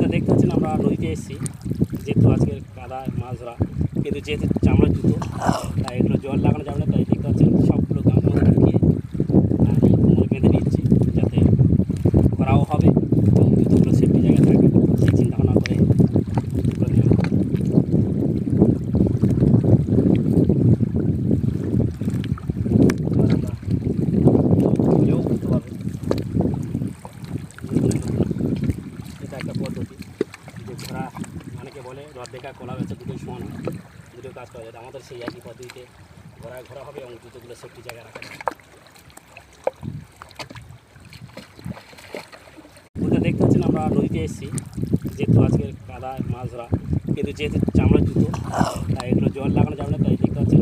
বন্ধুরা দেখতে পাচ্ছেন আমরা নদীতে এসেছি, যেহেতু আজকে কাদা মাছ ধরা, কিন্তু যেহেতু চামড়ার জুতো তাই এগুলো জল লাগানো যাবে না, তাই দেখতে পাচ্ছেন সবগুলো গামলা ঢুকিয়ে আর এই কোমরে বেঁধে নিচ্ছি, যাতে করাও হবে এবং জুতোগুলো সেফটি জায়গায় থাকবে, সেই চিন্তা ভাবনা করে জুতোগুলো নেব। খুলেও বুঝতে পারবে এটা একটা পদ্ধতি যে ঘোড়া, অনেকে বলে রথ দেখা কলা বেচা দুটোই সমান হয়, দুটো কাজ করা যায়। আমাদের সেই একই পদ্ধতিতে ঘোড়ায় ঘোরা হবে এবং জুতোগুলো সেফটি জায়গায় রাখা যাবে। বন্ধুরা দেখতে পাচ্ছেন আমরা নদীতে এসেছি, যেহেতু আজকে কাদা মাছ ধরা, কিন্তু যেহেতু চামড়ার জুতো তাই এগুলো জল লাগানো যাবে না, তাই দেখতে পাচ্ছেন